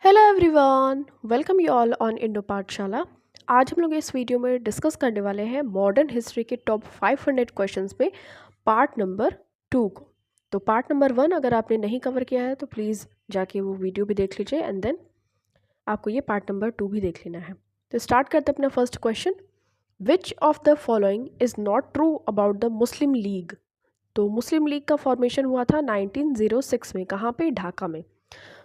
Hello everyone, welcome you all on Indo पाठशाला। आज हम लोग इस वीडियो में डिस्कस करने वाले हैं मॉडर्न हिस्ट्री के टॉप 500 क्वेश्चंस में पार्ट नंबर 2 को। तो पार्ट नंबर 1 अगर आपने नहीं कवर किया है तो प्लीज़ जाके वो वीडियो भी देख लीजिए एंड देन आपको ये पार्ट नंबर 2 भी देख लेना है। तो स्टार्ट करते हैं अपना first question. Which of the following is not true about the Muslim league. तो मुस्लिम लीग का फॉर्मेशन हुआ था 1906 में, कहाँ पे? ढाका में।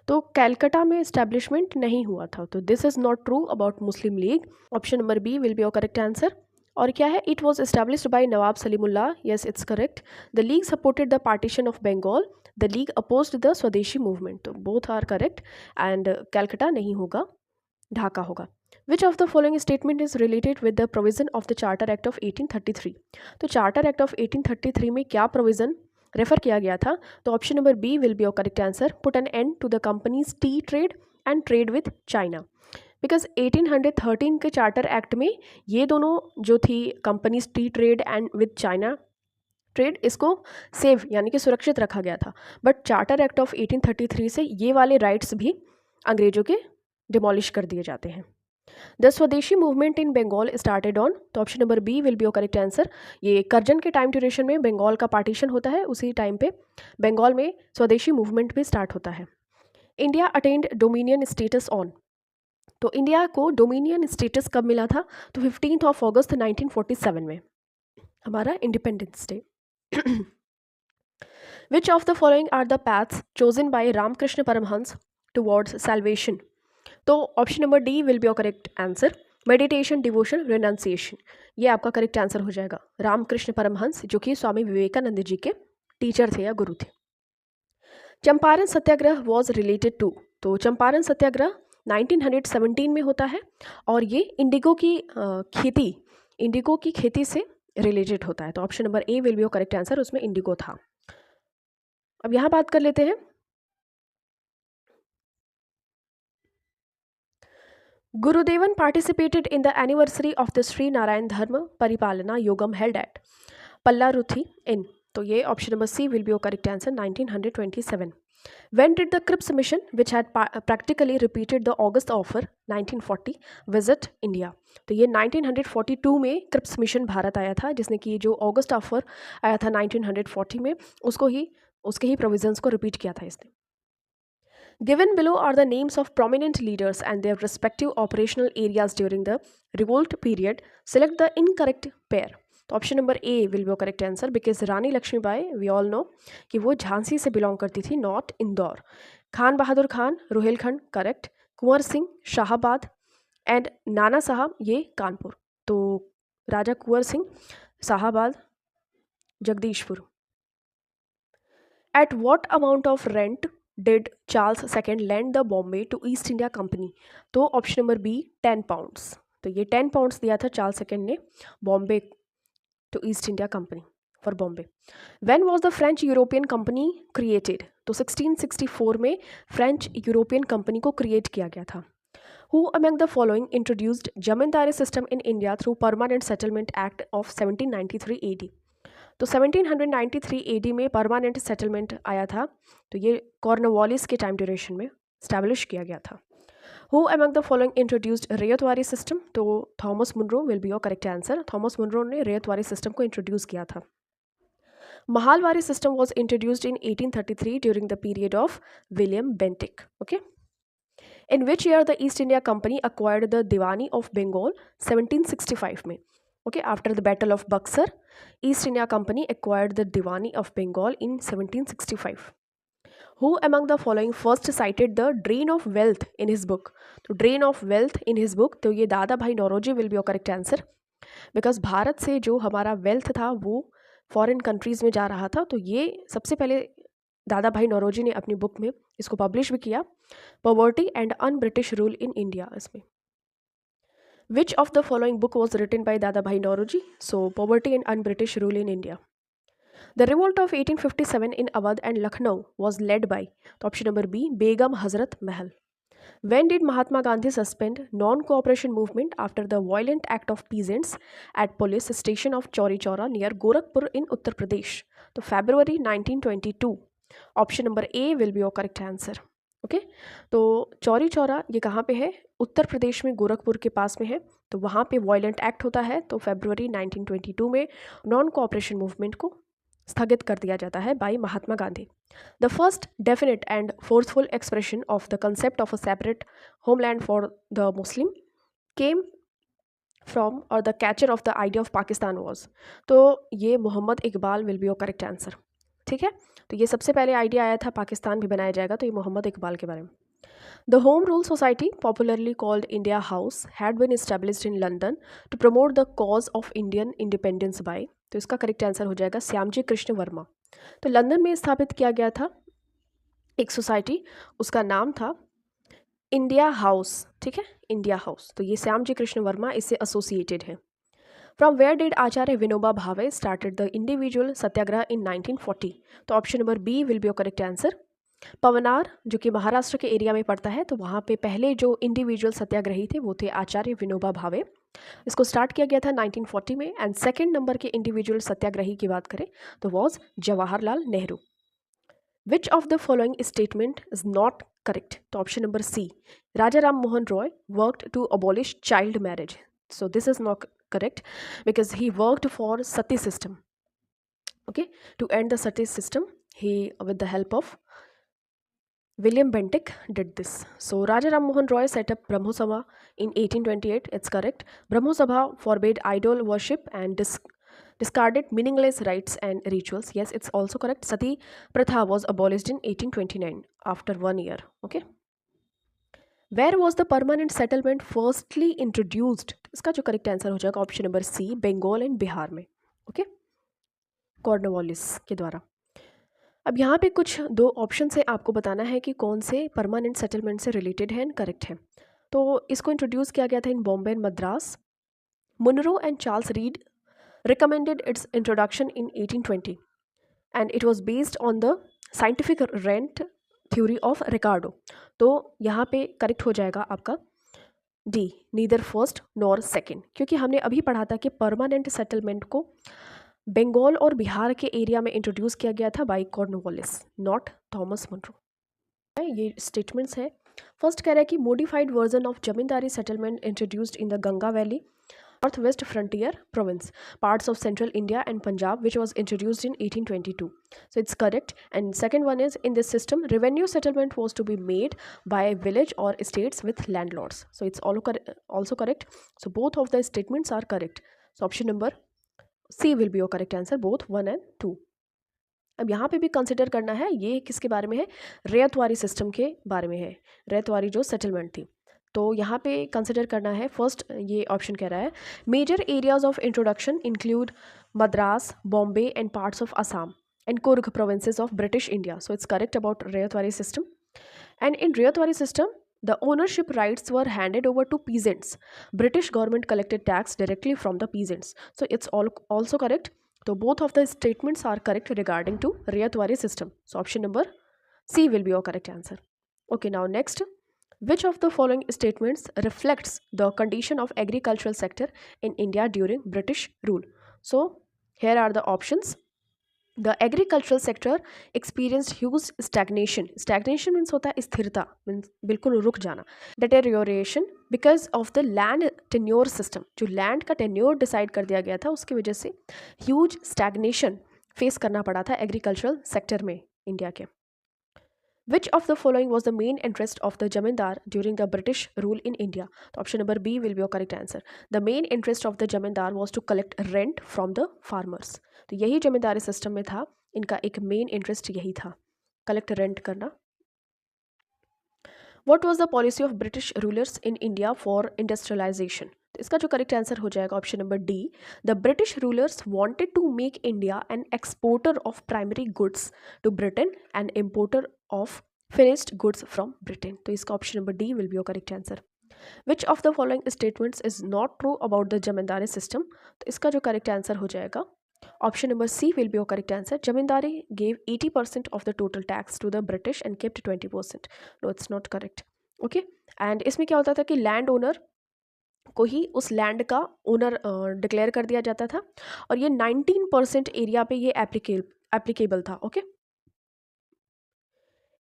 तो कैलकटा में इस्टेब्लिशमेंट नहीं हुआ था, तो this is not true about Muslim League. Option number B will be your correct answer. और क्या है? It was established by Nawab Salimullah. Yes, it's correct. The league supported the partition of Bengal. The league opposed the Swadeshi movement. तो both are correct and Calcutta नहीं होगा, ढाका होगा। Which of the following statement is related with the provision of the charter act of 1833। तो charter act of 1833 में क्या provision refer किया गया था? तो option number B will be your correct answer. Put an end to the companies tea trade and trade with China. Because 1813 के charter act में ये दोनों जो थी companies tea trade and with China trade, इसको सेव यानी कि सुरक्षित रखा गया था। बट चार्टर एक्ट ऑफ 1833 से ये वाले राइट्स भी अंग्रेजों के डिमोलिश कर दिए जाते हैं। The Swadeshi movement in Bengal started on. तो option number B will be your correct answer. ये करजन के टाइम ड्यूरेशन में बंगाल का पार्टीशन होता है, उसी टाइम पे बंगाल में स्वदेशी मूवमेंट भी स्टार्ट होता है। India attained dominion status on. तो इंडिया को डोमिनियन स्टेटस कब मिला था? तो 15 अगस्त 1947 में, हमारा independence day. Which of the following are the paths chosen by Ramakrishna Paramahamsa towards salvation। तो option number D will be your correct answer. Meditation, devotion, renunciation, ये आपका करेक्ट आंसर हो जाएगा। रामकृष्ण परमहंस जो कि स्वामी विवेकानंद जी के टीचर थे या गुरु थे। चंपारण सत्याग्रह वॉज रिलेटेड टू। तो चंपारण सत्याग्रह 1917 में होता है और ये इंडिगो की खेती से रिलेटेड होता है। तो option number A will be your correct answer, उसमें इंडिगो था। अब यहाँ बात कर लेते हैं Gurudevan participated in the anniversary of the Sri Narayan Dharma Paripalana Yogam held at Pallaruthi in. तो ये option number C will be your correct answer, 1927. When did the Cripps mission, which had practically repeated the August offer 1940, visit India? तो ये 1942 में Cripps mission Bharat आया था, जिसने कि जो अगस्त ऑफर आया था 1940 में उसके ही प्रोविजंस को रिपीट किया था इसने। Given below are the names of prominent leaders and their respective operational areas during the revolt period. Select the incorrect pair. तो option number A will be correct answer, because Rani Lakshmibai we all know कि वो झांसी से belong करती थी, not Indore. Khan Bahadur Khan Rohilkhand correct, Kunwar Singh Shahabad and Nana Sahab ये कानपुर। तो Raja Kunwar Singh Shahabad Jagdishpur. At what amount of rent did Charles second land the Bombay to East India company? तो option number B 10 pounds. तो ये 10 पाउंड्स दिया था चार्ल्स सेकेंड ने Bombay to East India company for Bombay. When was the French European company created? तो 1664 में French European company को create किया गया था। Who among the following introduced zamindari system in India through permanent settlement act of 1793 AD? तो 1793 AD में permanent settlement आया था, तो ये कॉर्नवालिस के टाइम ड्यूरेशन में स्टैब्लिश किया गया था। Who among the following introduced ryotwari system? तो Thomas Munro will be your correct answer. Thomas Munro ने रैयतवारी सिस्टम को इंट्रोड्यूस किया था। Mahalwari system was introduced in 1833 during the period of William Bentinck. Okay. In which year the East India Company acquired the Diwani of Bengal? 1765 में। Okay, after the Battle of Buxar, East India Company acquired the Diwani of Bengal in 1765. Who among the following first cited the drain of wealth in his book? तो drain of wealth in his book, तो ये दादा भाई Naoroji will be your correct answer, because Bharat से जो हमारा wealth था वो फॉरेन कंट्रीज़ में जा रहा था, तो ये सबसे पहले दादा भाई नौरोजी ने अपनी बुक में इसको पब्लिश भी किया, poverty and un British rule in India. इसमें which of the following book was written by Dadabhai Naoroji? So poverty and un British rule in India. The revolt of 1857 in Awadh and Lucknow was led by? तो option number B Begum Hazrat Mahal. When did Mahatma Gandhi suspend non-cooperation movement after the violent act of peasants at police station of Chauri Chaura near Gorakhpur in Uttar Pradesh? तो February 1922। Option number A will be your correct answer. Okay. तो चौरी चौरा ये कहाँ पे है? उत्तर प्रदेश में गोरखपुर के पास में है। तो वहाँ पे वॉयलेंट एक्ट होता है, तो फरवरी 1922 में नॉन कोऑपरेशन मूवमेंट को स्थगित कर दिया जाता है by Mahatma Gandhi. The first definite and forceful expression of the concept of a separate homeland for the Muslim came from or the catcher of the idea of Pakistan was. तो ये Mohammad Iqbal will be your correct answer. ठीक है, तो ये सबसे पहले idea आया था पाकिस्तान भी बनाया जाएगा, तो ये मोहम्मद इकबाल के बारे में। The home rule society, popularly called India house, had been established in London to promote the cause of Indian independence by, तो इसका करेक्ट आंसर हो जाएगा श्यामजी कृष्ण वर्मा। तो लंदन में स्थापित किया गया था एक सोसाइटी, उसका नाम था इंडिया हाउस। ठीक है, इंडिया हाउस, तो ये श्यामजी कृष्ण वर्मा इससे एसोसिएटेड है। From where did Acharya Vinoba Bhave started the individual satyagraha in 1940, तो option number B will be your correct answer. Paunar, जो कि महाराष्ट्र के एरिया में पड़ता है, तो वहाँ पे पहले जो इंडिविजुअल सत्याग्रही थे वो थे आचार्य विनोबा भावे। इसको स्टार्ट किया गया था 1940 में। एंड सेकेंड नंबर के इंडिविजुअल सत्याग्रही की बात करें तो was Jawaharlal Nehru. Which of the following statement is not correct, तो option number C, Raja Ram Mohan Roy worked to abolish child marriage, so this is not correct because he worked for sati system. Okay, to end the sati system, he with the help of William Bentinck did this. So Raja Ram Mohan Roy set up Brahmo Sabha in 1828. It's correct. Brahmo Sabha forbade idol worship and discarded meaningless rites and rituals. Yes, it's also correct. Sati Pratha was abolished in 1829 after 1 year. Okay. Where was the permanent settlement firstly introduced, इसका जो correct answer हो जाएगा option number C, Bengal and Bihar में। Okay, Cornwallis के द्वारा। अब यहाँ पे कुछ दो ऑप्शन से आपको बताना है कि कौन से परमानेंट सेटलमेंट से रिलेटेड है एंड करेक्ट है। तो इसको इंट्रोड्यूस किया गया था in Bombay and Madras. Munro and Charles Reed recommended its introduction in 1820 and it was based on the scientific rent theory of Ricardo. तो यहाँ पे करेक्ट हो जाएगा आपका D, neither first nor second, क्योंकि हमने अभी पढ़ा था कि परमानेंट सेटलमेंट को बंगाल और बिहार के एरिया में इंट्रोड्यूस किया गया था by Cornwallis, not Thomas Munro. ये स्टेटमेंट्स हैं। फर्स्ट कह रहा है कि modified version of zamindari settlement introduced in the Ganga valley Northwest Frontier Province, parts of Central India and Punjab, which was introduced in 1822. So it's correct. And second one is, in this system, revenue settlement was to be made by village or estates with landlords. So it's also correct. So both of the statements are correct. So option number C will be your correct answer, both 1 and 2. अब यहाँ पे भी consider करना है, ये किसके बारे में है? रैयतवारी सिस्टम के बारे में है, रैयतवारी जो सेटलमेंट थी। तो यहाँ पे कंसिडर करना है फर्स्ट, ये ऑप्शन कह रहा है major areas of introduction include Madras, Bombay and parts of Assam and Coorg provinces of British India. So it's correct about ryotwari system. And in ryotwari system the ownership rights were handed over to peasants. British government collected tax directly from the peasants. So it's also correct. So both of the statements are correct regarding to rayatwari system. So option number C will be your correct answer. Okay, now next. Which of the following statements reflects the condition of agricultural sector in India during British rule? So here are the options. The agricultural sector experienced huge stagnation. Stagnation means होता है स्थिरता, means बिल्कुल रुक जाना. Deterioration because of the land tenure system. जो land का tenure decide कर दिया गया था उसकी वजह से huge stagnation face करना पड़ा था agricultural sector में इंडिया के. Which of the following was the main interest of the Jamindar during the British rule in India? तो option number B will be your correct answer. The main interest of the Jamindar was to collect rent from the farmers. तो यही जमींदारी system में था, इनका एक main interest यही था, collect rent करना. What was the policy of British rulers in India for industrialization? तो इसका जो करेक्ट आंसर हो जाएगा option number D. The British rulers wanted to make India an exporter of primary goods to Britain and importer of finished goods from Britain. तो इसका option number D will be your correct answer. Which of the following statements is not true about the zamindari system? तो इसका जो correct answer हो जाएगा option number C will be your correct answer. Zamindari gave 80% of the total tax to the British and kept 20%. No, it's not correct. Okay, and इसमें क्या होता था कि लैंड ओनर को ही उस लैंड का ओनर डिक्लेयर कर दिया जाता था और ये 19% एरिया पे ये एप्लीकेबल था. Okay,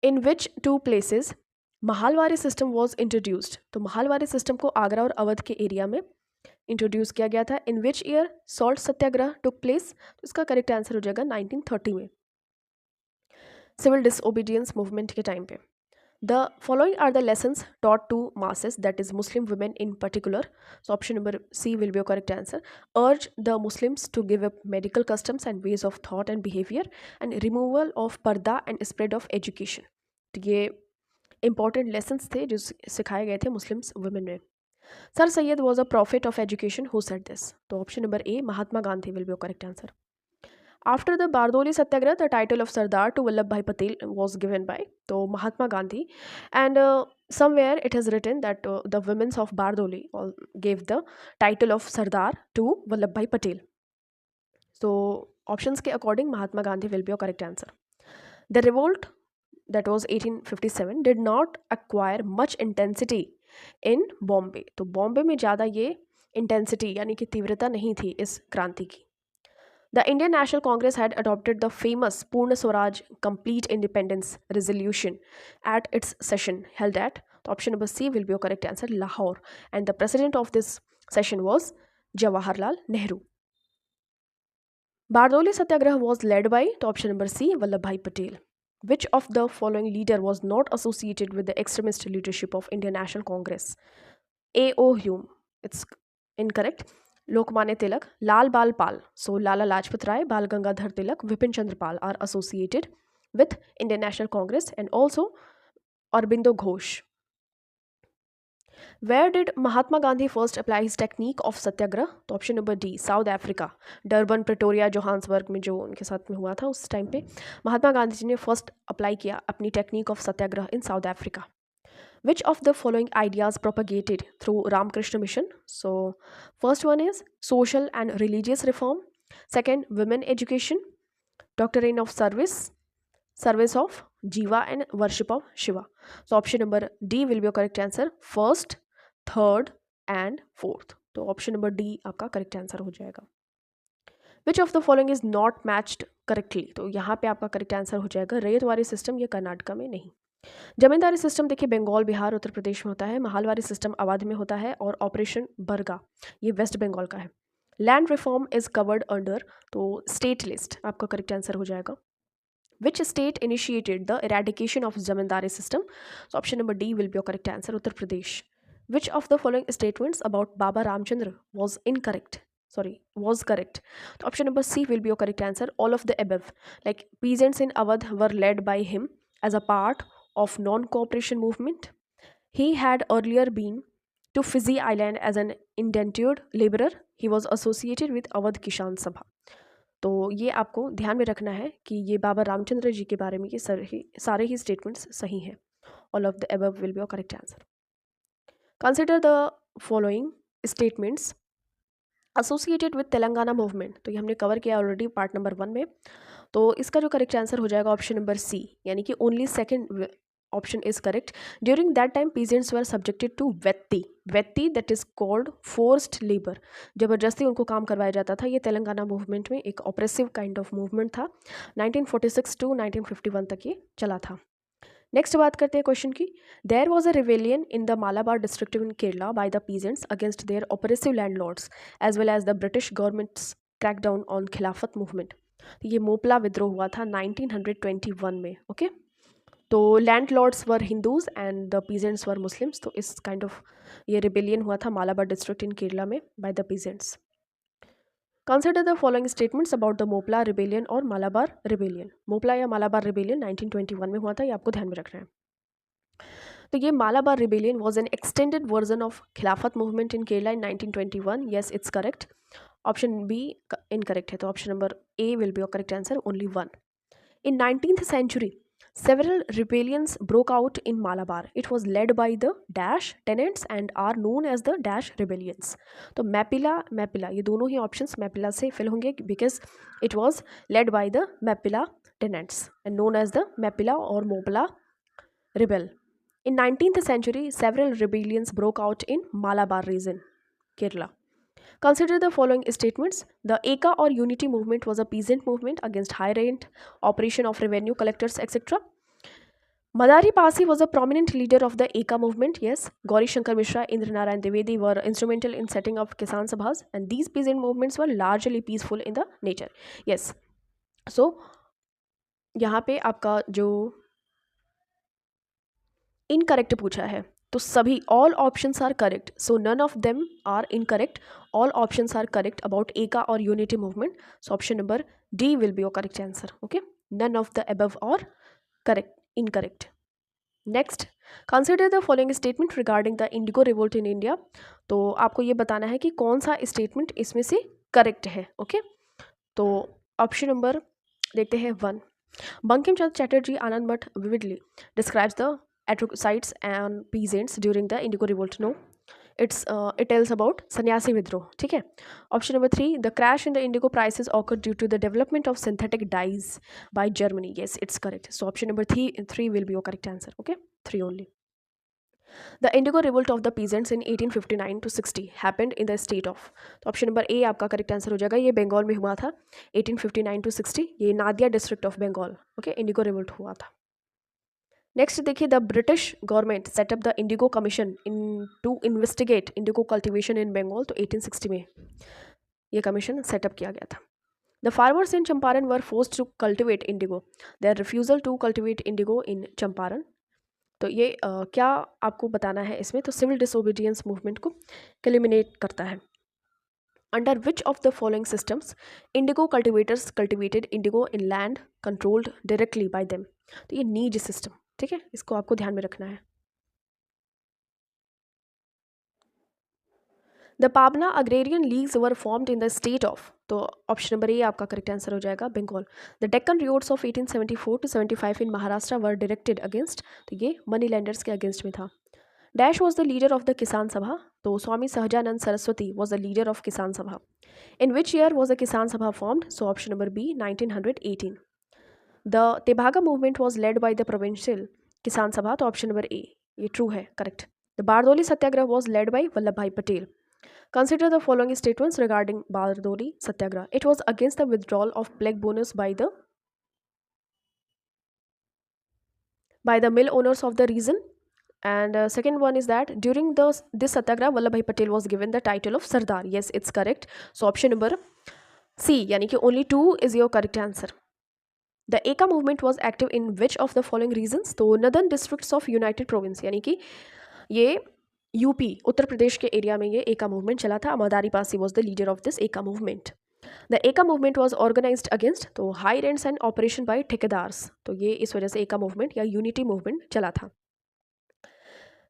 in which two places Mahalwari system was introduced. तो महालवारी सिस्टम को आगरा और अवध के एरिया में इंट्रोड्यूस किया गया था। In which year salt satyagraha took place. तो इसका करेक्ट आंसर हो जाएगा 1930 में, सिविल डिसओबीडियंस मूवमेंट के टाइम पे। The following are the lessons taught to masses, that is Muslim women in particular. So option number C will be your correct answer. Urge the Muslims to give up medical customs and ways of thought and behavior and removal of पर्दा and spread of education. तो ये important lessons थे जो सिखाए गए थे Muslims women में। Sir Syed was a prophet of education. Who said this? तो option number A Mahatma Gandhi will be your correct answer. After the Bardoli Satyagraha, the title of Sardar to Vallabhbhai Patel was given by to Mahatma Gandhi, and somewhere it is written that the women of Bardoli all gave the title of Sardar to Vallabhbhai Patel. So options के according Mahatma Gandhi will be your correct answer. The revolt, that was 1857, did not acquire much intensity in Bombay. तो बॉम्बे में ज़्यादा ये intensity यानी कि तीव्रता नहीं थी इस क्रांति की। The Indian National Congress had adopted the famous Purna Swaraj Complete Independence Resolution at its session held at, option number C will be your correct answer, Lahore, and the president of this session was Jawaharlal Nehru. Bardoli Satyagraha was led by, option number C, Vallabhbhai Patel. Which of the following leader was not associated with the extremist leadership of Indian National Congress? A.O. Hume. It's incorrect. Lokmanya Tilak, लाल बाल पाल, so Lala Lajpat Rai, Bal Gangadhar Tilak, Vipin Chandra Pal are associated with Indian National Congress, and also Aurobindo Ghosh. Where did Mahatma Gandhi first apply his technique of Satyagraha? तो option number D south Africa, Durban, Pretoria, Johannesburg में जो उनके साथ में हुआ था उस time पे महात्मा गांधी जी ने फर्स्ट अप्लाई किया अपनी technique of Satyagraha in south Africa. Which of the following ideas propagated through Ramakrishna Mission? So first one is social and religious reform. Second, women education, doctrine of service, service of Jiva, and worship of Shiva. So option number D will be your correct answer. First, third and fourth. तो option number D आपका correct answer हो जाएगा. विच of the following is not matched correctly. तो यहाँ पे आपका correct answer हो जाएगा रैयतवारी सिस्टम, ये कर्नाटका में नहीं. जमींदारी सिस्टम देखिए बंगाल, बिहार, उत्तर प्रदेश में होता है. महालवारी सिस्टम अवध में होता है, और ऑपरेशन बरगा ये वेस्ट बंगाल का है. Land reform is covered under, तो स्टेट लिस्ट आपका करेक्ट आंसर हो जाएगा. Which state initiated the eradication of zamindari system? So option number D will be your correct answer, Uttar Pradesh. Which of the following statements about Baba Ramchandra was incorrect? Was correct. So option number C will be your correct answer. All of the above. Like peasants in Awadh were led by him as a part of non-cooperation movement. He had earlier been to Fiji Island as an indentured laborer. He was associated with Awadh Kishan Sabha. तो ये आपको ध्यान में रखना है कि ये बाबा रामचंद्र जी के बारे में ये सारे ही स्टेटमेंट्स सही हैं. All of the above will be your correct answer. Consider the following statements associated with Telangana movement. तो ये हमने कवर किया ऑलरेडी पार्ट नंबर 1 में. तो इसका जो करेक्ट आंसर हो जाएगा ऑप्शन नंबर सी, यानी कि only second option is correct. During that time peasants were subjected to vetti that is called forced labour. जबरदस्ती उनको काम करवाया जाता था. ये तेलंगाना मूवमेंट में एक ऑपरेसिव काइंड ऑफ मूवमेंट था. 1946 टू 1951 तक ये चला था. नेक्स्ट बात करते हैं क्वेश्चन की. There was a rebellion in the Malabar district in Kerala by the peasants against their oppressive landlords as well as the British government's crackdown on Khilafat movement. ये मोपला विद्रोह हुआ था 1921 में. ओके तो landlords were Hindus and the peasants were Muslims. तो इस kind of ये rebellion हुआ था मालाबार डिस्ट्रिक्ट इन केरला में bye the peasants. Consider the following statements about the Moplah rebellion और मालाबार रिबेलियन. मोपला या मालाबार रिबेलियन 1921 में हुआ था, ये आपको ध्यान में रखना है. तो ये Malabar rebellion was an extended version of Khilafat movement in Kerala in 1921. Yes it's correct. Option B incorrect है, तो option number A will be your correct answer, only 1. In 19th century several rebellions broke out in Malabar. It was led by the dash tenants and are known as the dash rebellions. तो मैपिला ये दोनों ही options मैपिला से fill होंगे because it was led by the मैपिला tenants and known as the मैपिला और Moplah rebel. In 19th century several rebellions broke out in Malabar region, Kerala. Consider the following statements. The Eka or Unity movement was a peasant movement against high rent, operation of revenue collectors, etc. Madari Pasi was a prominent leader of the Eka movement. Yes, Gauri Shankar Mishra, Indra Narayan Dwivedi were instrumental in setting up Kisan Sabhas, and these peasant movements were largely peaceful in the nature. Yes, so यहाँ पे आपका जो incorrect पूछा है, तो सभी all options are correct, so none of them are incorrect, all options are correct about Eka or unity movement. So option number D will be your correct answer. Okay, none of the above or correct incorrect. Next, consider the following statement regarding the indigo revolt in India. तो आपको ये बताना है कि कौन सा statement इसमें से करेक्ट है. ओके, तो ऑप्शन नंबर देखते हैं 1. बंकिम चंद्र चैटर्जी आनंद मठ vividly describes the atrocities and peasants during the Indigo Revolt. No, it tells about सन्यासी विद्रोह. ठीक है. Option number 3, the crash in the indigo prices occurred due to the development of synthetic dyes by Germany. Yes, it's correct. So option number 3 will be your correct answer. Okay, 3 only. The Indigo Revolt of the peasants in 1859 to 60 happened in the state of. तो option number A आपका correct answer हो जाएगा. ये बंगाल में हुआ था 1859 to 60. ये Nadia district of Bengal. Okay, indigo revolt हुआ था. नेक्स्ट देखिए, the British government set up the indigo commission in to investigate indigo cultivation in Bengal. तो 1860 में ये कमीशन सेटअप किया गया था. The farmers in Champaran were forced to cultivate indigo. Their refusal to cultivate indigo in Champaran. तो ये क्या आपको बताना है इसमें, तो सिविल डिसोबीडियंस मूवमेंट को एलिमिनेट करता है. Under which of the following systems Indigo cultivators cultivated Indigo in land controlled directly by them. तो ये नीज सिस्टम. ठीक है, इसको आपको ध्यान में रखना है. The Pabna agrarian leagues were formed in the state of. तो ऑप्शन नंबर ए आपका करेक्ट आंसर हो जाएगा, Bengal. The Deccan revolts of 1874 to 75 in Maharashtra were directed against. तो ये मनी लैंडर्स के अगेंस्ट में था. Dash was the leader of the Kisan सभा. तो Swami Sahajanand Saraswati was the leader of Kisan Sabha. In which year was the Kisan Sabha formed. So option number B 1918. The Tebhaga movement was led by the provincial kisan सभा. तो option number A ये true है, correct. The Bardoli satyagraha was led by Vallabh Bhai Patel. Consider the following statements regarding Bardoli Satyagraha. It was against the withdrawal of plague bonus by the mill owners of the region. And second one is that during this Satyagraha, Vallabhbhai Patel was given the title of Sardar. Yes, it's correct. So option number C, yani ki only 2 is your correct answer. The Eka movement was active in which of the following regions? तो northern districts of United Province, यानी कि ये UP Uttar Pradesh के area में ये एका movement चला था. Madari Pasi was the leader of this Eka movement. The Eka movement was organised against. तो high rents and operation by ठेकेदार्स. तो ये इस वजह से एका मूवमेंट या यूनिटी मूवमेंट चला था.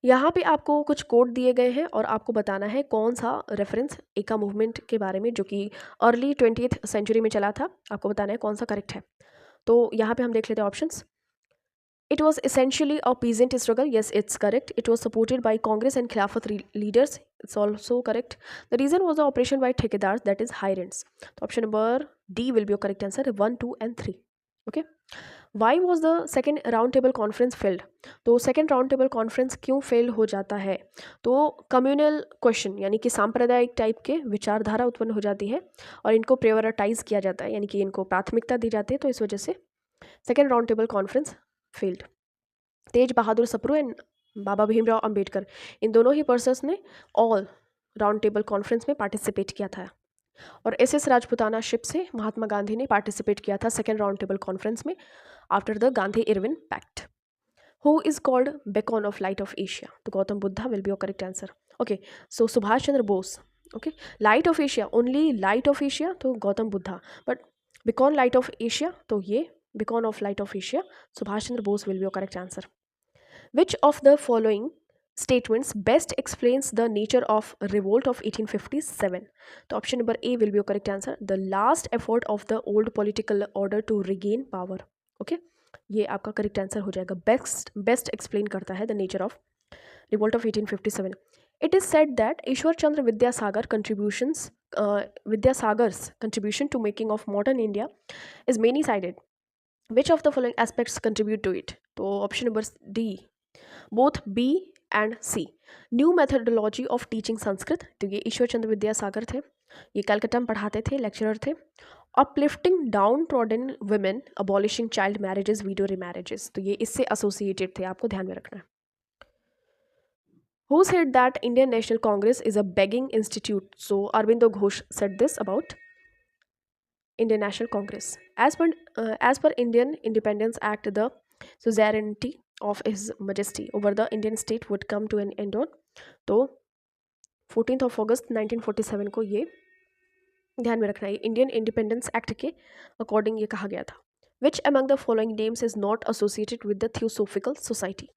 यहाँ पे आपको कुछ कोड दिए गए हैं और आपको बताना है कौन सा रेफरेंस एका मूवमेंट के बारे में जो कि अर्ली 20th सेंचुरी में चला था, आपको बताना है कौन सा करेक्ट है. तो यहाँ पे हम देख लेते हैं options. It was essentially a peasant struggle. Yes, it's correct. It was supported by Congress and Khilafat leaders. It's also correct. The reason was the operation by ठेकेदार्स, that is high rents. So option number D will be your correct answer. 1, 2 and 3. Okay. Why was the second round table conference failed? तो second round table conference क्यों fail हो जाता है? तो communal question यानी कि सांप्रदायिक type के विचारधारा उत्पन्न हो जाती है और इनको प्रायोरिटाइज किया जाता है, यानी कि इनको प्राथमिकता दी जाती है. तो इस वजह से second round table conference failed. Tej Bahadur Sapru and Baba Bhimrao Ambedkar, इन दोनों ही पर्सन्स ने ऑल राउंड टेबल कॉन्फ्रेंस में पार्टिसिपेट किया था. और एस राजपुताना शिप से महात्मा गांधी ने पार्टिसिपेट किया था सेकेंड राउंड टेबल कॉन्फ्रेंस में after the Gandhi Irwin pact. Who is called beacon of light of Asia. तो Gautam Buddha will be your correct answer. Okay, so Subhash Chandra Bose. Okay, light of Asia, only light of Asia, तो Gautam Buddha. But beacon light of Asia, तो ये beacon of light of Asia, Subhash Chandra Bose will be your correct answer. Which of the following statements best explains the nature of revolt of 1857? तो option number A will be your correct answer. The last effort of the old political order to regain power. Okay, ये आपका correct answer हो जाएगा. Best explain करता है the nature of revolt of 1857. It is said that Ishwar Chandra Vidyasagar's contribution to making of modern India is many-sided. Which of the following aspects contribute to it? तो option number D, both B and C. New methodology of teaching Sanskrit. तो ये ईश्वर चंद्र विद्यासागर थे, ये कलकत्ता में पढ़ाते थे, lecturer थे. Uplifting downtrodden women, abolishing child marriages, widow remarriages, तो ये इससे एसोसिएटेड थे, आपको ध्यान में रखना है। Who said that Indian National Congress is a begging institute? So Arvindo Ghosh said this about Indian National Congress. As per Indian Independence Act, the suzerainty of His Majesty over the Indian state would come to an end on तो 14th of August 1947 को ये ध्यान में रखना है, Indian independence act के according ये कहा गया था। Which among the following names is not associated with the theosophical society?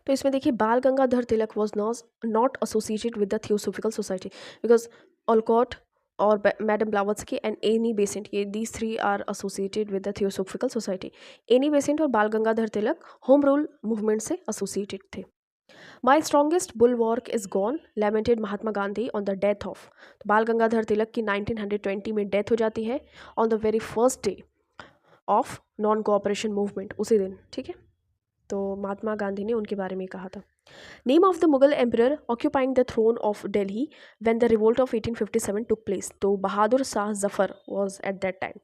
तो इसमें देखिए Bal Gangadhar Tilak was not associated with the theosophical society because Olcott और madam Blavatsky and Annie Besant, ये these three are associated with the theosophical society. Annie Besant और Bal Gangadhar Tilak home rule movement से associated थे। My strongest बुलवॉर्क is gone, lamented Mahatma Gandhi on the death of, तो बाल गंगाधर तिलक की 1920 में death हो जाती है on the very first day of non cooperation movement, उसी दिन, ठीक है। तो महात्मा गांधी ने उनके बारे में कहा था। Name of the Mughal emperor occupying the throne of Delhi when the revolt of 1857 took place, तो Bahadur Shah Zafar was at that time.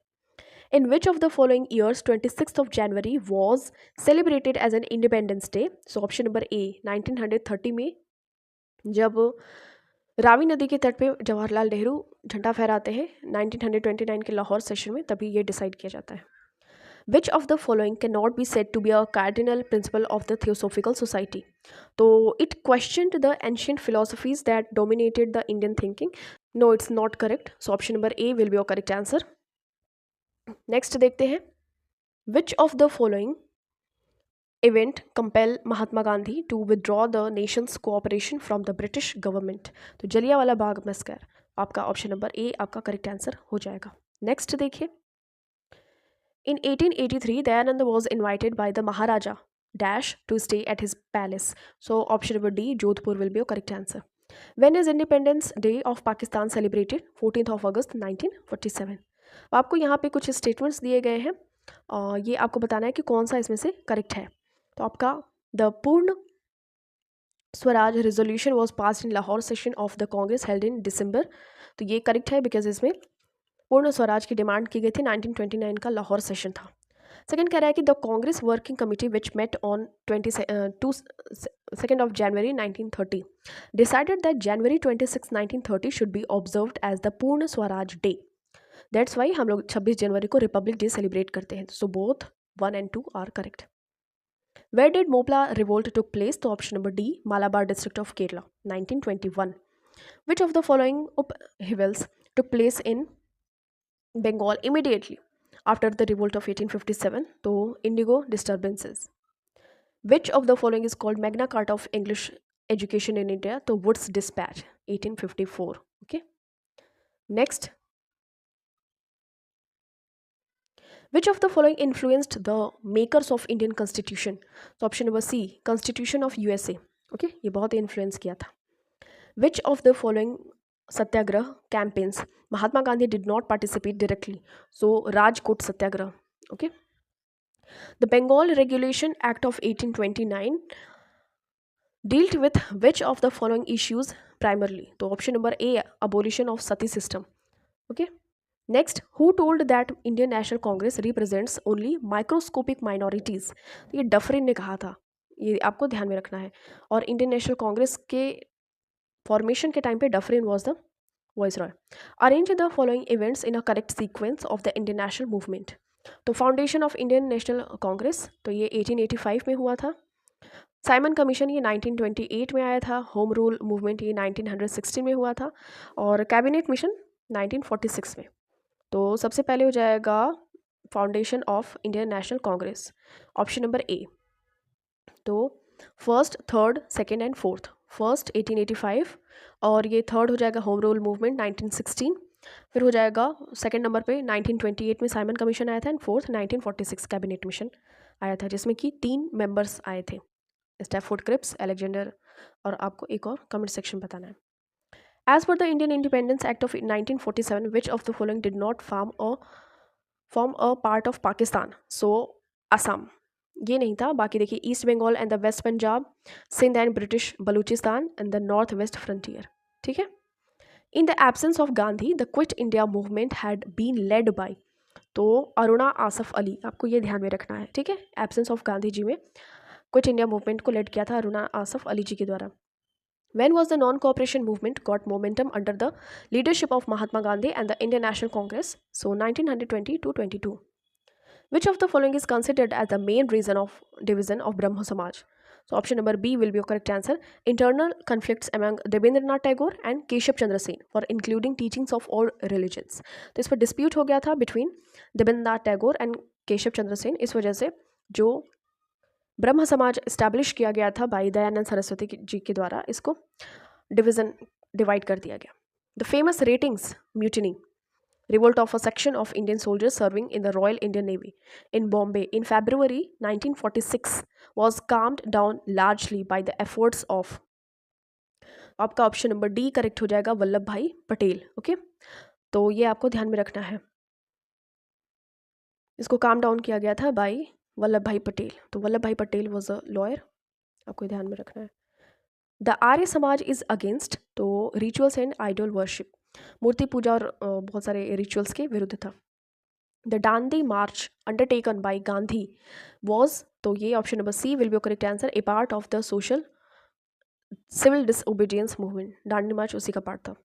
In which of the following years 26th of January was celebrated as an Independence Day? So option number A 1930 में जब रावी नदी के तट पे जवाहरलाल नेहरू झंडा फहराते हैं 1929 के लाहौर सेशन में, तभी ये डिसाइड किया जाता है। Which of the following cannot be said to be a cardinal principle of the Theosophical Society? तो it questioned the ancient philosophies that dominated the Indian thinking. No, it's not correct. So option number A will be your correct answer. Next देखते हैं, which of the following event compel Mahatma Gandhi to withdraw the nation's cooperation from the British government? तो Jallianwala Bagh massacre, आपका option number A आपका correct answer हो जाएगा। Next देखिए, in 1883 Dayanand was invited by the Maharaja dash to stay at his palace, so option number D Jodhpur will be your correct answer. When is independence day of Pakistan celebrated? 14th of August 1947। आपको यहाँ पे कुछ statements दिए गए हैं और ये आपको बताना है कि कौन सा इसमें से करेक्ट है। तो आपका the Purna Swaraj resolution was passed in Lahore session of the Congress held in December, तो ये करेक्ट है बिकॉज इसमें पूर्ण स्वराज की डिमांड की गई थी, 1929 का लाहौर सेशन था। सेकेंड कह रहा है कि the Congress working committee which met on 2nd of January 1930 decided that January 26, 1930 should be observed as the Purna Swaraj day. That's why हम लोग 26 जनवरी को रिपब्लिक डे सेलिब्रेट करते हैं। So both 1 and 2 are correct. Where did Moplah revolt took place? तो option number D Malabar district of Kerala 1921। Which of the following upheavals took place in Bengal immediately after the revolt of 1857? तो indigo disturbances. Which of the following is called magna carta of English education in India? तो Wood's dispatch 1854। Okay, next, Which of the following influenced the makers of Indian Constitution? तो option number C Constitution of USA। Okay, ये बहुत influence किया था। Which of the following satyagraha campaigns Mahatma Gandhi did not participate directly? So Rajkot satyagraha. Okay, The Bengal Regulation Act of 1829 dealt with which of the following issues primarily? तो option number A abolition of sati system। Okay, next, who told that Indian national Congress represents only microscopic minorities? तो ये Dufferin ने कहा था, ये आपको ध्यान में रखना है। और इंडियन नेशनल कांग्रेस के फॉर्मेशन के टाइम पे Dufferin was the viceroy. Arrange the following events in a correct sequence of the Indian national movement. तो foundation of Indian national Congress, तो ये 1885 में हुआ था। साइमन कमीशन ये 1928 में आया था। होम रूल मूवमेंट ये 1916 में हुआ था। और कैबिनेट मिशन 1946 में। तो सबसे पहले हो जाएगा foundation of Indian national Congress, option number A. तो first, third, second and fourth. First 1885 और ये थर्ड हो जाएगा होम रूल मूवमेंट 1916। फिर हो जाएगा सेकेंड नंबर पे 1928 में साइमन कमीशन आया था एंड फोर्थ 1946 कैबिनेट मिशन आया था, जिसमें कि 3 मेंबर्स आए थे, स्टैफोर्ड क्रिप्स, अलेक्जेंडर, और आपको एक और कमेंट सेक्शन बताना है। As per the Indian Independence Act of 1947, which of the following did not form a part of Pakistan? So Assam ये नहीं था। बाकी देखिए East Bengal and the West Punjab, Sindh and British Baluchistan and the north West Frontier. ठीक है, in the absence of Gandhi the Quit India Movement had been led by, तो अरुणा आसफ अली, आपको ये ध्यान में रखना है, ठीक है। एब्सेंस ऑफ गांधी जी में क्विट इंडिया मूवमेंट को लेड किया था अरुणा आसफ अली जी के द्वारा। When was the non-cooperation movement got momentum under the leadership of Mahatma Gandhi and the Indian National Congress? So 1920 to 22. Which of the following is considered as the main reason of division of Brahmo Samaj? So option number B will be your correct answer. Internal conflicts among Rabindranath Tagore and Keshav Chandra Sen for including teachings of all religions. तो इस पर dispute हो गया था between Rabindranath Tagore and Keshav Chandra Sen, इस वजह से जो ब्रह्म समाज इस्टेब्लिश किया गया था भाई दयानंद सरस्वती जी के द्वारा, इसको डिवाइड कर दिया गया। The famous ratings mutiny revolt of a section of Indian soldiers serving in the Royal Indian Navy in Bombay in February 1946 was calmed down largely by the efforts of, आपका ऑप्शन नंबर डी करेक्ट हो जाएगा, Vallabh Bhai Patel. Okay, तो ये आपको ध्यान में रखना है, इसको काम डाउन किया गया था बाई वल्लभ भाई पटेल। तो Vallabh Bhai Patel was a lawyer, आपको ध्यान में रखना है। The Arya Samaj is against, तो रिचुअल्स एंड आइडल वर्शिप, मूर्ति पूजा और बहुत सारे रिचुअल्स के विरुद्ध था। The Dandi march undertaken by Gandhi was, तो ये option number C will be correct answer, a part of the social civil disobedience movement. Dandi march उसी का पार्ट था।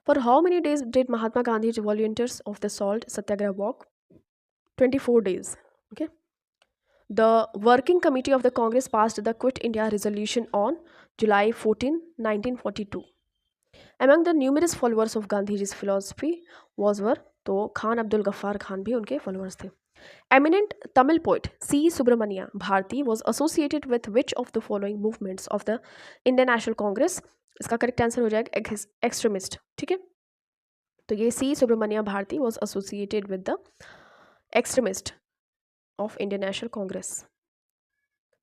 For how many days did Mahatma Gandhi volunteers of the salt Satyagraha walk? 24 days. Okay. The working committee of the Congress passed the Quit India resolution on July 14, 1942. Among the numerous followers of Gandhi's philosophy were, तो खान अब्दुल गफ्फार खान भी उनके followers थे। Eminent Tamil poet C. Subramania Bharati was associated with which of the following movements of the Indian National Congress? इसका correct answer हो जाएगा extremist, ठीक है। तो ये C. Subramania Bharati was associated with the extremist of Indian National Congress.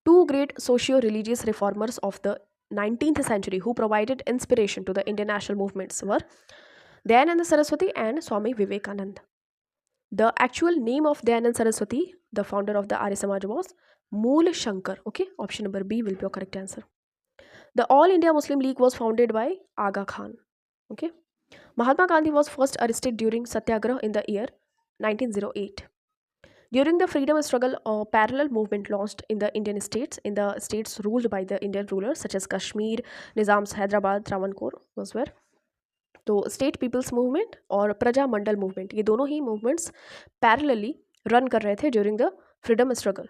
Two great socio-religious reformers of the 19th century who provided inspiration to the Indian national movements were Dayananda Saraswati and Swami Vivekananda. The actual name of Dayananda Saraswati, the founder of the Arya Samaj, was Mool Shankar. Okay, option number B will be your correct answer. The All India Muslim League was founded by Aga Khan. Okay, Mahatma Gandhi was first arrested during Satyagraha in the year 1908. During the freedom struggle, a parallel movement launched in the Indian states, in the states ruled by the Indian rulers such as Kashmir, Nizam's Hyderabad, Travancore was where. तो state people's movement और प्रजा मंडल movement, ये दोनों ही movements parallelly run कर रहे थे during the freedom struggle.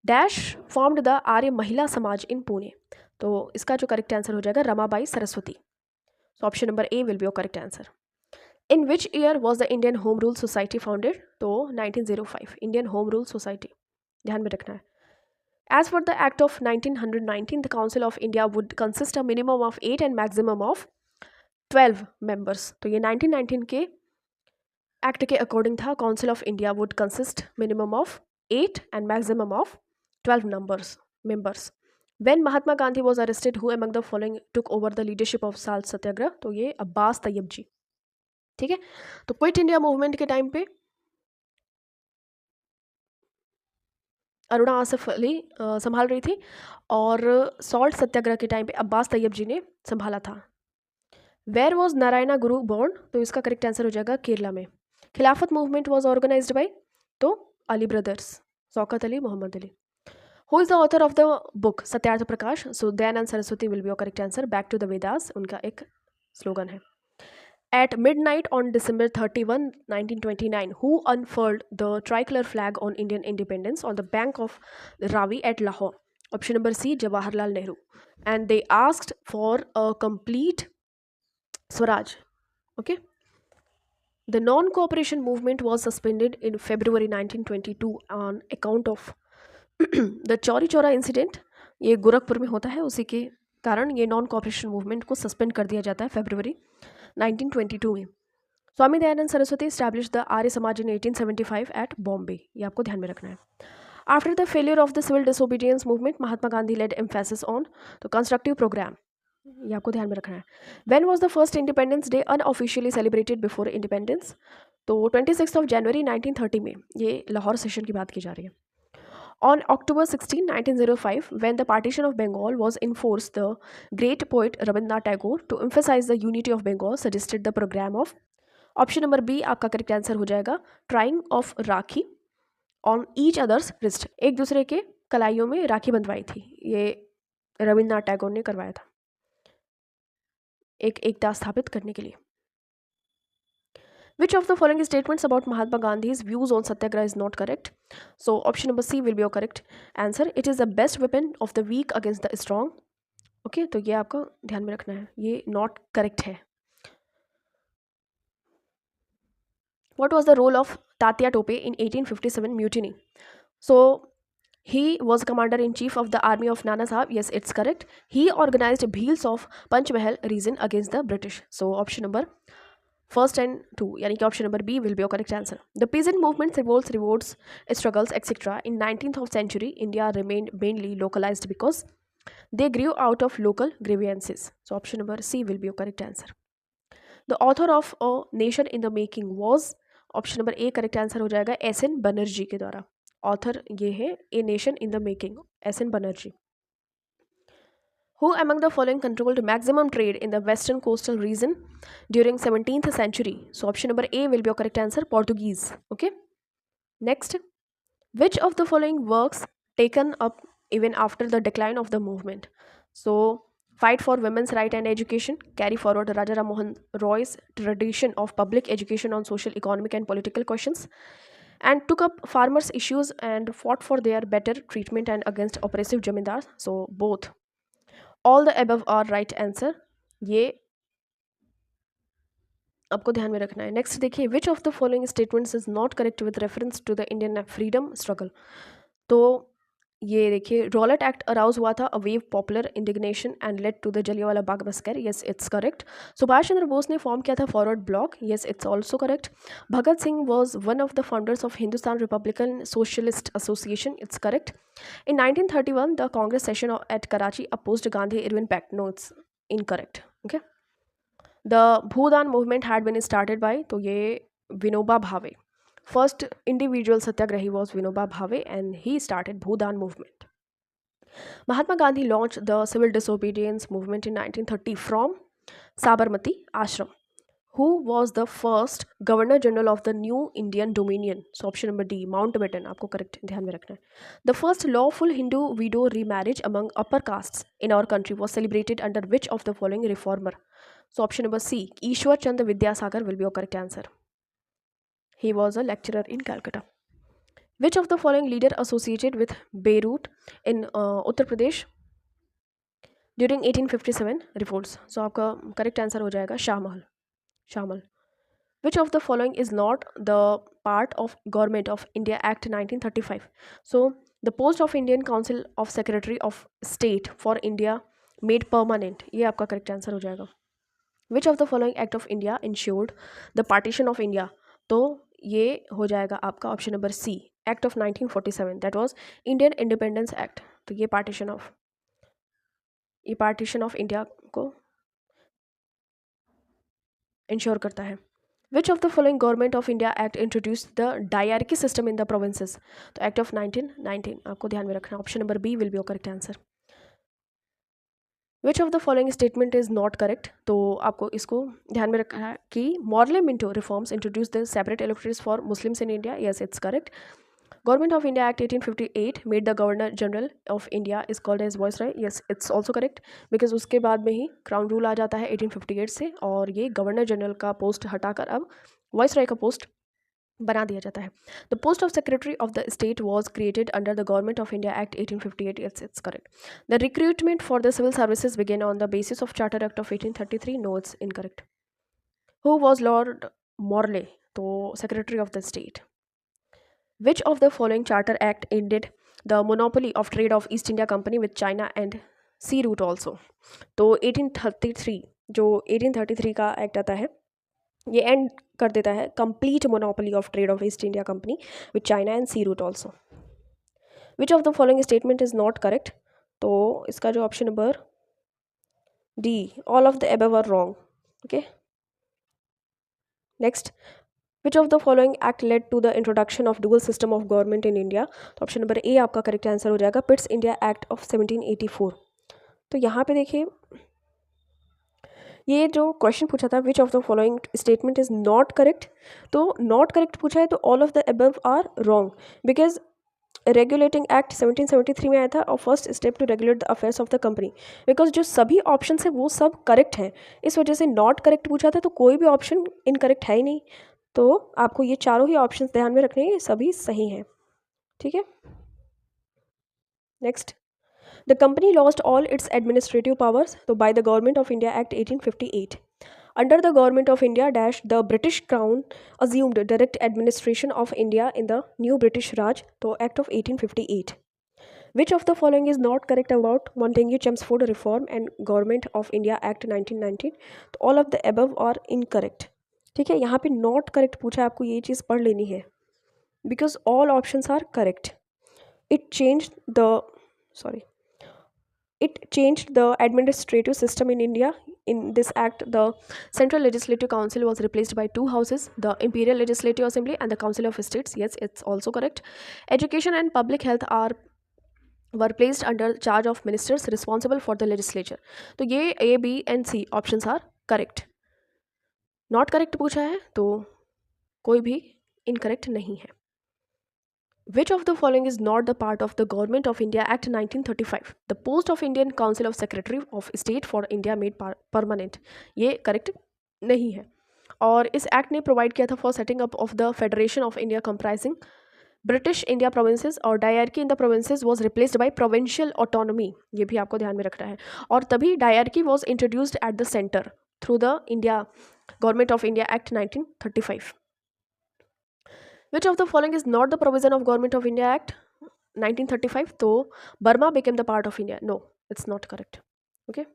Dash formed the Arya Mahila Samaj इन पुणे, तो इसका जो करेक्ट आंसर हो जाएगा रमाबाई सरस्वती। सो option number A will be your correct answer. In which year was the Indian home rule society founded? तो 1905, इंडियन होम रूल सोसाइटी, ध्यान में रखना है। As for the Act of 1919, the Council of India would consist a minimum of 8 and maximum of 12 members. तो ये 1919 के act के according था, council of India would consist minimum of 8 and maximum of 12 members. When Mahatma Gandhi was arrested, who among the following took over the leadership of salt Satyagraha? तो ये Abbas Tyabji, ठीक है। तो क्विट इंडिया मूवमेंट के time पे अरुणा आसफ अली संभाल रही थी और सॉल्ट सत्याग्रह के टाइम पे अब्बास तैयब जी ने संभाला था। Where was Narayana Guru born? तो इसका करेक्ट आंसर हो जाएगा केरला में। खिलाफत मूवमेंट वॉज ऑर्गेनाइज्ड बाय, तो Ali brothers, Shaukat Ali, Mohammad Ali. Who is the author of the book Satyarth Prakash? So Dayanand Saraswati will be your correct answer. Back to the Vedas उनका एक स्लोगन है। At midnight on December 31, 1929, who unfurled the tricolor flag on Indian independence on the bank of Ravi at Lahore? Option number C, Jawaharlal Nehru. And they asked for a complete Swaraj. Okay. The non-cooperation movement was suspended in February 1922 on account of the Chauri Chaura incident. ये गोरखपुर में होता है, उसी के कारण ये non cooperation movement को suspend कर दिया जाता है फरवरी 1922 में। स्वामी दयानंद सरस्वती स्टैब्लिश द आर्य समाज इन 1875 एट बॉम्बे, ये आपको ध्यान में रखना है। After the failure of the Civil disobedience Movement, Mahatma Gandhi laid emphasis on the constructive programme, ये आपको ध्यान में रखना है। When was the first Independence Day unofficially celebrated before independence? तो 26 जनवरी 1930 में, ये लाहौर सेशन की बात की जा रही है। On October 16, 1905, when the partition of Bengal was enforced, the great poet Rabindranath Tagore, to emphasize the unity of Bengal, suggested the program of option number B आपका करेक्ट आंसर हो जाएगा trying of rakhi on each other's wrist, एक दूसरे के कलाइयों में राखी बंधवाई थी, ये रविन्द्रनाथ टैगोर ने करवाया था एक एकता स्थापित करने के लिए. Which of the following statements about Mahatma Gandhi's views on Satyagraha is not correct? So option number C will be your correct answer. It is the best weapon of the weak against the strong. Okay, तो ये आपका ध्यान में रखना है, ये not correct है. What was the role of Tatya Tope in 1857 mutiny? So he was commander in chief of the army of Nana Sahib. Yes, it's correct. He organized Bheels of Panchmahal region against the British. So option number first and two, यानी कि option number B will be your correct answer. The peasant movements, revolts, struggles, etc. in 19th of century India remained mainly localized because they grew out of local grievances. So option number C will be your correct answer. The author of A Nation in the Making was option number A correct answer हो जाएगा SN. Banerjee के द्वारा. Author ये है a nation in the making, SN. Banerjee. Who among the following controlled maximum trade in the western coastal region during 17th century? So option number A will be your correct answer, Portuguese. Okay. Next, which of the following works taken up even after the decline of the movement? So fight for women's right and education, carry forward Raja Ram Mohan Roy's tradition of public education on social, economic and political questions, and took up farmers' issues and fought for their better treatment and against oppressive jamindars. So both. All the above are right answer. ये आपको ध्यान में रखना है. Next देखिए, which of the following statements is not correct with reference to the Indian freedom struggle. तो ये देखिए, रॉलेट एक्ट अराउज हुआ था a wave popular indignation and led to the Jallianwala Bagh massacre. Yes, it's correct. Subhash Chandra Bose ने form किया था forward bloc. Yes, it's also correct. Bhagat Singh was one of the founders of Hindustan republican socialist association. It's correct. In 1931, the Congress session at Karachi opposed Gandhi-Irwin Pact. No, it's incorrect. Okay. The Bhudan movement had been started by, तो ये Vinoba Bhave. First individual satyagrahi was Vinoba Bhave, and he started Bhudan movement. Mahatma Gandhi launched the civil disobedience movement in 1930 from Sabarmati Ashram. Who was the first Governor General of the new Indian Dominion? So option number D, Mountbatten. आपको correct ध्यान में रखना है. The first lawful Hindu widow remarriage among upper castes in our country was celebrated under which of the following reformer? So option number C, Ishwar Chand Vidyasagar will be your correct answer. He was a lecturer in Calcutta. Which of the following leader associated with Beirut in Uttar Pradesh during 1857 revolts? So आपका correct answer हो जाएगा शाहमहल. Shamal. Which of the following is not the part of Government of India Act 1935? So the post of Indian Council of Secretary of State for India made permanent. ये आपका correct answer हो जाएगा. Which of the following act of India ensured the partition of India? तो ये हो जाएगा आपका option number C, Act of 1947. That was Indian Independence Act. तो ये partition of India को इंश्योर करता है. Which of the following Government of India Act introduced the diarchy system in the provinces? तो Act of 1919 आपको ध्यान में रखना. Option number B will be your correct answer. Which of the following statement is not correct? तो आपको इसको ध्यान में रखना है कि Morley Minto reforms introduced the separate electorates for Muslims in India. Yes, it's correct. Government of India Act 1858 made the Governor General of India is called as Viceroy. Yes, it's also correct because उसके बाद में ही crown rule आ जाता है 1858 से, और ये governor general का post हटाकर अब वाइसरॉय का पोस्ट बना दिया जाता है. The post of secretary of the state was created under the government of India act 1858. It's correct. The recruitment for the civil services began on the basis of charter act of 1833. No, it's incorrect. Who was lord Morley? तो secretary of the state. Which of the following charter act ended the monopoly of trade of East India Company with China and sea route also? तो 1833 जो 1833 का act आता है ये and कर देता है complete monopoly of trade of East India Company with China and sea route also. Which of the following statement is not correct? तो इसका जो option number D, all of the above are wrong. Okay. Next, which of the following act led to the introduction of dual system of government in India? तो option number A आपका correct answer हो जाएगा, Pitt's India act of 1784। तो यहाँ पे देखिए ये जो क्वेश्चन पूछा था which of the following statement is not correct, तो नॉट करेक्ट पूछा है तो all of the above are wrong, because Regulating Act 1773 में आया था और first step to regulate the affairs of the company, because जो सभी ऑप्शन है वो सब करेक्ट हैं, इस वजह से नॉट करेक्ट पूछा था तो कोई भी ऑप्शन इनकरेक्ट है ही नहीं। तो आपको ये चारों ही ऑप्शन ध्यान में रखने हैं, सभी सही हैं। ठीक है, next, the company lost all its administrative powers तो by the government of India act 1858। Under the government of India dash the British Crown assumed direct administration of India in the new British Raj, तो Act of 1858. Which of the following is not correct about Montagu-Chelmsford Reform and Government of India Act 1919? तो all of the above are incorrect. ठीक है, यहाँ पे not correct पूछा है, आपको ये चीज़ पढ़ लेनी है, because all options are correct. It changed the administrative system in India. In this act, the Central Legislative Council was replaced by two houses, the Imperial Legislative Assembly and the Council of States. Yes, it's also correct. Education and public health were placed under charge of ministers responsible for the legislature. तो ये A, B and C options are correct. Not correct पूछा है तो कोई भी incorrect नहीं है. Which of the following is not the part of the Government of India Act 1935? The post of Indian Council of Secretary of State for India made permanent. ये correct नहीं है, और इस एक्ट ने प्रोवाइड किया था for setting up of the federation of India comprising British India provinces, और dyarchy in the provinces was replaced by provincial autonomy. ये भी आपको ध्यान में रखना है, और तभी dyarchy was introduced at the centre through the India government of India act 1935. Which of the following is not the provision of Government of India Act 1935? तो Burma became the part of India. No, it's not correct. Okay.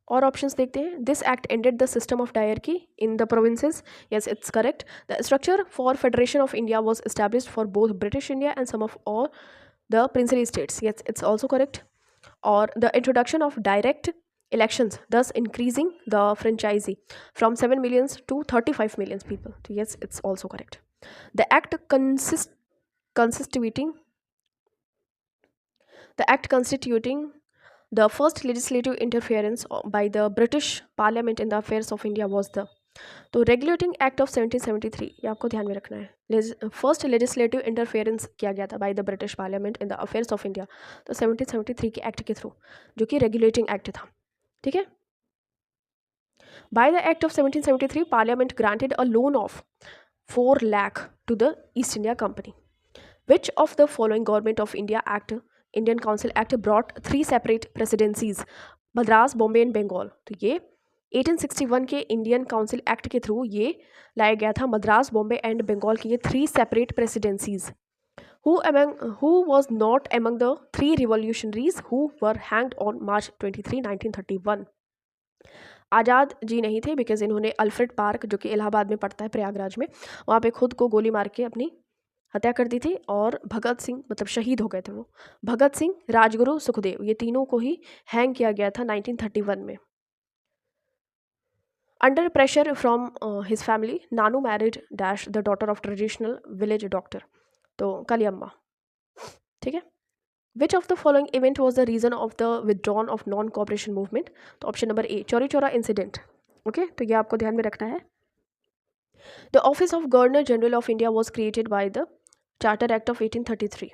और options देखते हैं. This act ended the system of diarchy in the provinces. Yes, it's correct. The structure for Federation of India was established for both British India and some of all the princely states. Yes, it's also correct. Or the introduction of direct elections, thus increasing the franchisee from 7 million to 35 million people. So yes, it's also correct. The act constituting the first legislative interference by the British Parliament in the affairs of India was the तो regulating act of 1773, ये आपको ध्यान में रखना है. First legislative interference किया गया था by the British parliament in the affairs of India, तो 1773 के एक्ट के थ्रू, जो कि रेगुलेटिंग एक्ट था. ठीक है. By the act of 1773 parliament granted a loan of 4 lakh to the East India Company. Which of the following Government of India Act Indian Council Act brought 3 separate presidencies, Madras, Bombay and Bengal. तो ये 1861 के Indian Council Act के through ये लाया गया था, Madras, Bombay and Bengal की ये 3 separate presidencies. Who was not among the 3 revolutionaries who were hanged on March 23, 1931? Azad ji नहीं थे, बिकॉज इन्होंने अल्फ्रेड पार्क, जो कि इलाहाबाद में पड़ता है प्रयागराज में, वहाँ पे खुद को गोली मार के अपनी हत्या कर दी थी. और भगत सिंह, मतलब शहीद हो गए थे वो. भगत सिंह, राजगुरु, सुखदेव, ये तीनों को ही हैंग किया गया था 1931 में. Under pressure from his family, Nanu married dash the daughter of traditional village doctor. तो कलियम्मा. ठीक है. Which of the following event was the reason of the withdrawal of non-cooperation movement? तो ऑप्शन नंबर ए, Chauri Chaura incident. Okay, तो ये आपको ध्यान में रखना है. The office of Governor General of India was created by the Charter Act of 1833.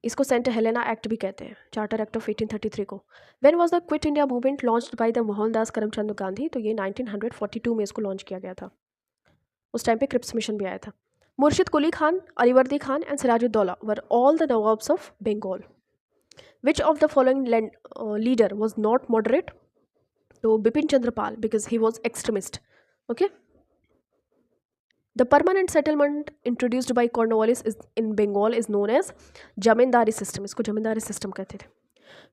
इसको Saint Helena act भी कहते हैं, चार्टर एक्ट ऑफ 1833 को. When was the Quit India movement launched by the Mohandas Karamchand Gandhi? तो ये 1942 में इसको लॉन्च किया गया था. उस टाइम पे क्रिप्स मिशन भी आया था. Murshid Quli Khan, Alivardi Khan and Sirajuddaulah were all the nawabs of Bengal. Which of the following leader was not moderate? तो Bipin Chandra Pal, because he was extremist. Okay. The permanent settlement introduced by Cornwallis in Bengal is known as zamindari system. इसको जमींदारी system कहते थे.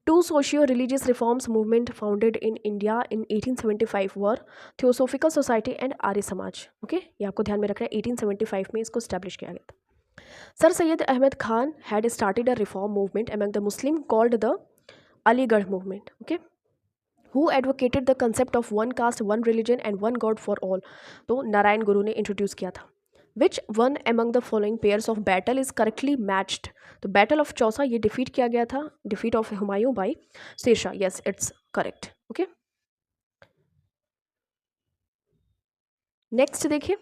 2 socio-religious reforms movement founded in India in 1875 were Theosophical Society and Arya Samaj. Okay, ये आपको ध्यान में रखना है. 1875 में इसको establish किया गया था. Sir Syed Ahmed Khan had started a reform movement among the Muslim called the Aligarh movement. Okay. Who advocated the concept of one caste one religion and one god for all, तो नारायण गुरु ने introduce किया था। Which one among the following pairs of battle is correctly matched, तो battle of Chausa ये defeat किया गया था, defeat of Humayun by Sher Shah, yes it's correct. Okay, next देखिए,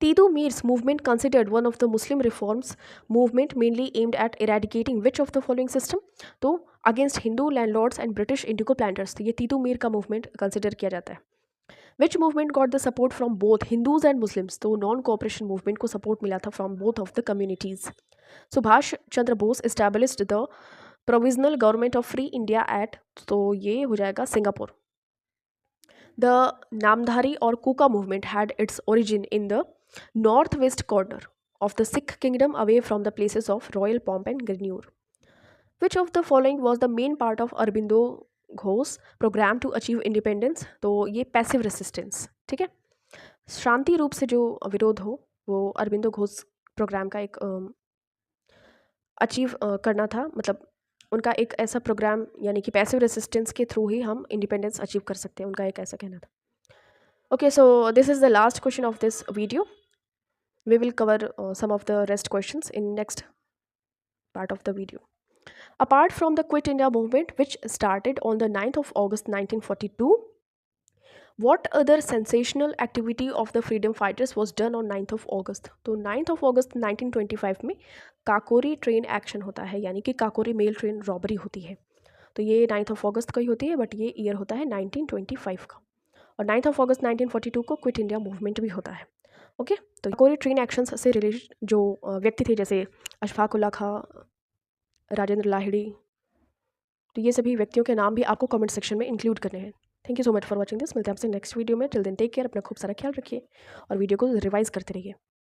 Titu Mir's movement considered one of the Muslim reforms movement mainly aimed at eradicating which of the following system, तो against Hindu landlords and British indigo planters, तो ये तीतू मीर का movement consider किया जाता है। Which movement got the support from both Hindus and Muslims, तो non cooperation movement को support मिला था from both of the communities. Subhash Chandra Bose established the provisional government of free India at, तो ये हो जाएगा सिंगापुर। द नामधारी और Kuka movement had its origin in the north west corner of the Sikh kingdom away from the places of royal pomp and grandeur. Which of the following was the main part of Aurobindo Ghosh programme to achieve independence, तो ये passive resistance, ठीक है, शांति रूप से जो विरोध हो वो अरबिंदो घोष प्रोग्राम का एक अचीव करना था, मतलब उनका एक ऐसा प्रोग्राम, यानी कि पैसिव रेसिस्टेंस के थ्रू ही हम इंडिपेंडेंस अचीव कर सकते हैं, उनका एक ऐसा कहना था। Okay, so this is the last question of this video. We will cover some of the rest questions in next part of the video. Apart from the Quit India movement, which started on the 9th of August 1942, what other sensational activity of the freedom fighters was done on 9th of August? तो 9th of August 1925 में Kakori train action होता है, यानी कि Kakori mail train robbery होती है। तो ये 9th of August का ही होती है, बट ये ईयर होता है 1925 का। और 9th of August 1942 को क्विट इंडिया मूवमेंट भी होता है। ओके, तो काकोरी ट्रेन एक्शंस से रिलेटेड जो व्यक्ति थे, जैसे अशफाक उल्ला खां, राजेंद्र लाहिड़ी, तो ये सभी व्यक्तियों के नाम भी आपको कमेंट सेक्शन में इंक्लूड करने हैं। Thank you so much for watching this. मिलते हैं आपसे नेक्स्ट वीडियो में। टिल देन टेक केयर, अपना खूब सारा ख्याल रखिए और वीडियो को रिवाइज करते रहिए।